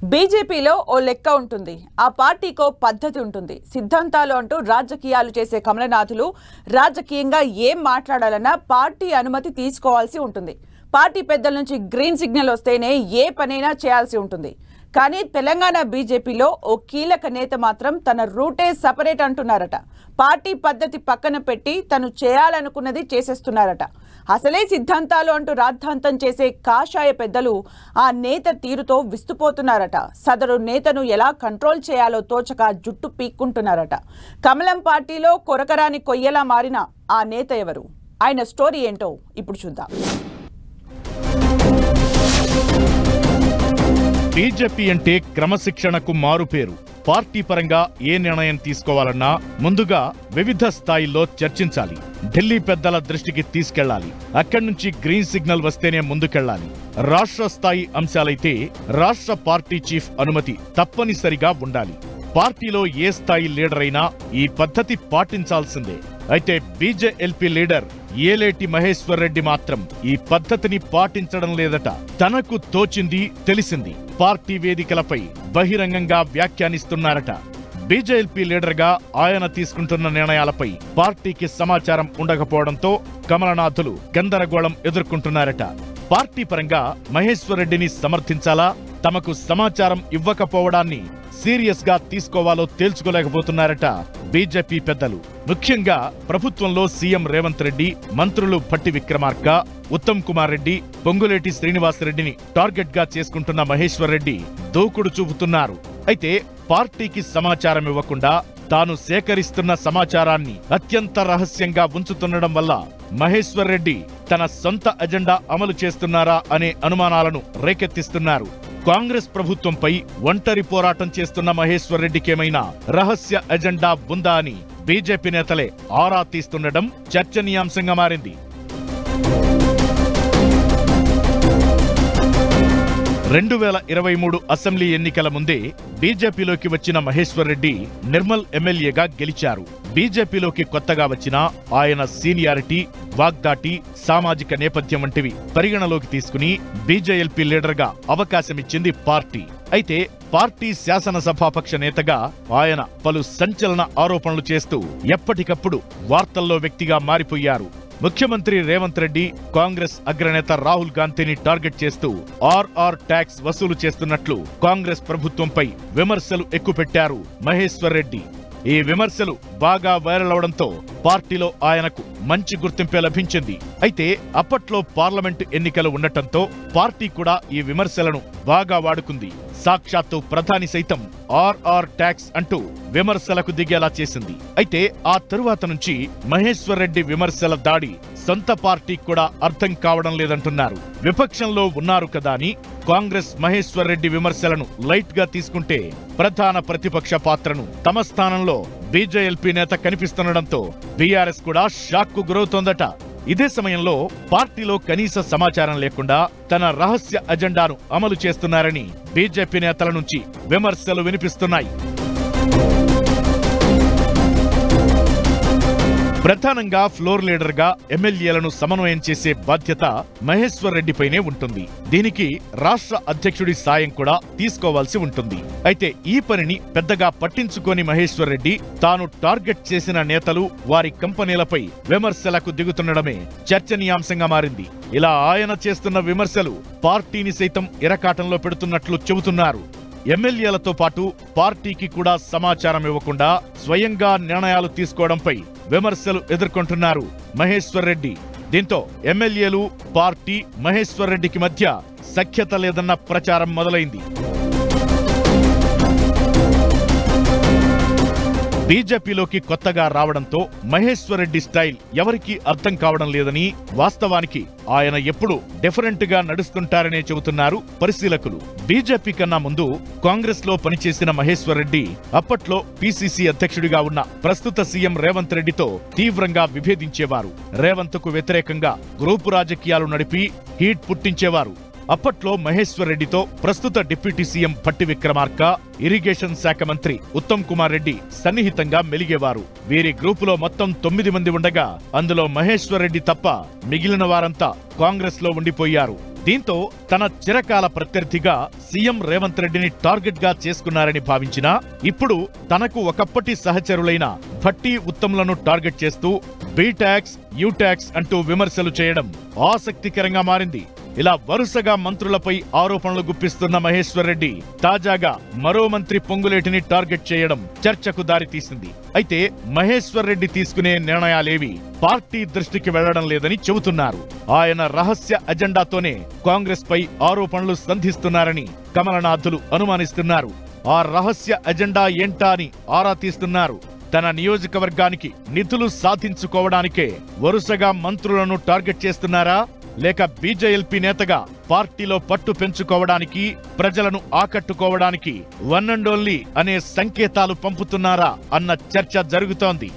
బీజేపీలో ఓ లెక్క ఉంటుంది. ఆ పార్టీకో పద్ధతి ఉంటుంది. సిద్ధాంతాలు అంటూ రాజకీయాలు చేసే కమలనాథులు రాజకీయంగా ఏం మాట్లాడాలన్నా పార్టీ అనుమతి తీసుకోవాల్సి ఉంటుంది. పార్టీ పెద్దల నుంచి గ్రీన్ సిగ్నల్ వస్తేనే ఏ పనైనా చేయాల్సి ఉంటుంది. కానీ తెలంగాణ బీజేపీలో ఓ కీలక నేత మాత్రం తన రూటే సపరేట్ అంటున్నారట. పార్టీ పద్ధతి పక్కన పెట్టి తను చేయాలనుకున్నది చేసేస్తున్నారట. అసలే సిద్ధాంతాలు అంటూ రాద్ధాంతం చేసే కాషాయ పెద్దలు ఆ నేత తీరుతో విస్తుపోతున్నారట. సదరు నేతను ఎలా కంట్రోల్ చేయాలో తోచక జుట్టు పీక్కుంటున్నారట. కమలం పార్టీలో కొరకరాని కొయ్యలా మారిన ఆ నేత ఎవరు? ఆయన స్టోరీ ఏంటో ఇప్పుడు చూద్దాం. బీజేపీ అంటే క్రమశిక్షణకు మారుపేరు. పార్టీ పరంగా ఏ నిర్ణయం తీసుకోవాలన్నా ముందుగా వివిధ స్థాయిల్లో చర్చించాలి. ఢిల్లీ పెద్దల దృష్టికి తీసుకెళ్లాలి. అక్కడి నుంచి గ్రీన్ సిగ్నల్ వస్తేనే ముందుకెళ్లాలి. రాష్ట్ర స్థాయి అంశాలైతే రాష్ట్ర పార్టీ చీఫ్ అనుమతి తప్పనిసరిగా ఉండాలి. పార్టీలో ఏ స్థాయి లీడర్ అయినా ఈ పద్ధతి పాటించాల్సిందే. అయితే బీజేఎల్పీ లీడర్ ఏలేటి మహేశ్వర్ రెడ్డి మాత్రం ఈ పద్ధతిని పాటించడం లేదట. తనకు తోచింది తెలిసింది పార్టీ వేదికలపై బహిరంగంగా వ్యాఖ్యానిస్తున్నారట. బీజేఎల్పీ లీడర్గా ఆయన తీసుకుంటున్న నిర్ణయాలపై పార్టీకి సమాచారం ఉండకపోవడంతో కమలనాథులు గందరగోళం ఎదుర్కొంటున్నారట. పార్టీ పరంగా మహేశ్వర్ రెడ్డిని సమర్థించాలా, తమకు సమాచారం ఇవ్వకపోవడాన్ని సీరియస్ గా తీసుకోవాలో తేల్చుకోలేకపోతున్నారట బీజేపీ పెద్దలు. ముఖ్యంగా ప్రభుత్వంలో సీఎం రేవంత్ రెడ్డి, మంత్రులు భట్టి విక్రమార్క, ఉత్తమ్ కుమార్ రెడ్డి, పొంగులేటి శ్రీనివాసరెడ్డిని టార్గెట్ గా చేసుకుంటున్న మహేశ్వర్ రెడ్డి దూకుడు చూపుతున్నారు. అయితే పార్టీకి సమాచారం ఇవ్వకుండా తాను సేకరిస్తున్న సమాచారాన్ని అత్యంత రహస్యంగా ఉంచుతుండడం వల్ల మహేశ్వర్ రెడ్డి తన సొంత ఎజెండా అమలు చేస్తున్నారా అనే అనుమానాలను రేకెత్తిస్తున్నారు. కాంగ్రెస్ ప్రభుత్వంపై ఒంటరి పోరాటం చేస్తున్న మహేశ్వర్ రెడ్డికేమైనా రహస్య ఎజెండా ఉందా అని బీజేపీ నేతలే ఆరా తీస్తుండడం చర్చనీయాంశంగా మారింది. 2023 అసెంబ్లీ ఎన్నికల ముందే బీజేపీలోకి వచ్చిన మహేశ్వర్ రెడ్డి నిర్మల్ ఎమ్మెల్యేగా గెలిచారు. బీజేపీలోకి కొత్తగా వచ్చిన ఆయన సీనియారిటీ, వాగ్దాటి, సామాజిక నేపథ్యం వంటివి పరిగణలోకి తీసుకుని బీజేఎల్పీ లీడర్గా అవకాశమిచ్చింది పార్టీ. అయితే పార్టీ శాసనసభాపక్ష నేతగా ఆయన పలు సంచలన ఆరోపణలు చేస్తూ ఎప్పటికప్పుడు వార్తల్లో వ్యక్తిగా మారిపోయారు. ముఖ్యమంత్రి రేవంత్ రెడ్డి, కాంగ్రెస్ అగ్రనేత రాహుల్ గాంధీని టార్గెట్ చేస్తూ ఆర్ఆర్ ట్యాక్స్ వసూలు చేస్తున్నట్లు కాంగ్రెస్ ప్రభుత్వంపై విమర్శలు ఎక్కుపెట్టారు మహేశ్వర్ రెడ్డి. ఈ విమర్శలు బాగా వైరల్ అవడంతో పార్టీలో ఆయనకు మంచి గుర్తింపే లభించింది. అయితే అప్పట్లో పార్లమెంటు ఎన్నికలు ఉండటంతో పార్టీ కూడా ఈ విమర్శలను బాగా వాడుకుంది. సాక్షాత్తు ప్రధాని సైతం ఆర్ఆర్ ట్యాక్స్ అంటూ విమర్శలకు దిగేలా చేసింది. అయితే ఆ తరువాత నుంచి మహేశ్వర్ రెడ్డి విమర్శల దాడి సొంత పార్టీకి కూడా అర్థం కావడం లేదంటున్నారు. విపక్షంలో ఉన్నారు కదా అని కాంగ్రెస్ మహేశ్వర్ రెడ్డి విమర్శలను లైట్ గా తీసుకుంటే ప్రధాన ప్రతిపక్ష పాత్రను తమ స్థానంలో బీజేఎల్పీ నేత కనిపిస్తుండటంతో బీఆర్ఎస్ కూడా షాక్ కు గురవుతోందట. ఇదే సమయంలో పార్టీలో కనీస సమాచారం లేకుండా తన రహస్య అజెండాను అమలు చేస్తున్నారని బీజేపీ నేతల నుంచి విమర్శలు వినిపిస్తున్నాయి. ప్రధానంగా ఫ్లోర్ లీడర్ గా ఎమ్మెల్యేలను సమన్వయం చేసే బాధ్యత మహేశ్వర్ రెడ్డిపైనే ఉంటుంది. దీనికి రాష్ట్ర అధ్యక్షుడి సాయం కూడా తీసుకోవాల్సి ఉంటుంది. అయితే ఈ పనిని పెద్దగా పట్టించుకోని మహేశ్వర్ రెడ్డి తాను టార్గెట్ చేసిన నేతలు, వారి కంపెనీలపై విమర్శలకు దిగుతుండడమే చర్చనీయాంశంగా మారింది. ఇలా ఆయన చేస్తున్న విమర్శలు పార్టీని సైతం ఇరకాటంలో పెడుతున్నట్లు చెబుతున్నారు. ఎమ్మెల్యేలతో పాటు పార్టీకి కూడా సమాచారం ఇవ్వకుండా స్వయంగా నిర్ణయాలు తీసుకోవడంపై విమర్శలు ఎదుర్కొంటున్నారు మహేశ్వర్ రెడ్డి. దీంతో ఎమ్మెల్యేలు, పార్టీ, మహేశ్వర్ రెడ్డికి మధ్య సఖ్యత లేదన్న ప్రచారం మొదలైంది. బీజేపీలోకి కొత్తగా రావడంతో మహేశ్వర్ రెడ్డి స్టైల్ ఎవరికీ అర్థం కావడం లేదని, వాస్తవానికి ఆయన ఎప్పుడూ డిఫరెంట్ గా నడుస్తుంటారనే చెబుతున్నారు పరిశీలకులు. బీజేపీ కన్నా ముందు కాంగ్రెస్ లో పనిచేసిన మహేశ్వర్ రెడ్డి అప్పట్లో పీసీసీ అధ్యక్షుడిగా ఉన్న ప్రస్తుత సీఎం రేవంత్ రెడ్డితో తీవ్రంగా విభేదించేవారు. రేవంత్ కు వ్యతిరేకంగా గ్రూపు రాజకీయాలు నడిపి హీట్ పుట్టించేవారు. అప్పట్లో మహేశ్వర్ రెడ్డితో ప్రస్తుత deputy CM Bhatti Vikramarka, irrigation శాఖ మంత్రి ఉత్తమ్ కుమార్ రెడ్డి సన్నిహితంగా మెలిగేవారు. వీరి గ్రూపులో మొత్తం 9 మంది ఉండగా అందులో మహేశ్వర్ రెడ్డి తప్ప మిగిలిన వారంతా కాంగ్రెస్ లో ఉండిపోయారు. దీంతో తన చిరకాల ప్రత్యర్థిగా సీఎం రేవంత్ రెడ్డిని టార్గెట్ గా చేసుకున్నారని భావించినా ఇప్పుడు తనకు ఒకప్పటి సహచరులైన భట్టి ఉత్తమ్లను టార్గెట్ చేస్తూ బీ ట్యాక్స్, యూ ట్యాక్స్ అంటూ విమర్శలు చేయడం ఆసక్తికరంగా మారింది. ఇలా వరుసగా మంత్రులపై ఆరోపణలు గుప్పిస్తున్న మహేశ్వర్ రెడ్డి తాజాగా మరో మంత్రి పొంగులేటిని టార్గెట్ చేయడం చర్చకు దారితీసింది. అయితే మహేశ్వర్ రెడ్డి తీసుకునే నిర్ణయాలేవి పార్టీ దృష్టికి వెళ్లడం లేదని చెబుతున్నారు. ఆయన రహస్య అజెండాతోనే కాంగ్రెస్ పై ఆరోపణలు సంధిస్తున్నారని కమలనాథులు అనుమానిస్తున్నారు. ఆ రహస్య అజెండా ఏంటా అని ఆరా తీస్తున్నారు. తన నియోజకవర్గానికి నిధులు సాధించుకోవడానికే వరుసగా మంత్రులను టార్గెట్ చేస్తున్నారా, లేక బీజేఎల్పీ నేతగా పార్టీలో పట్టు పెంచుకోవడానికి, ప్రజలను ఆకట్టుకోవడానికి వన్ అండ్ ఓన్లీ అనే సంకేతాలు పంపుతున్నారా అన్న చర్చ జరుగుతోంది.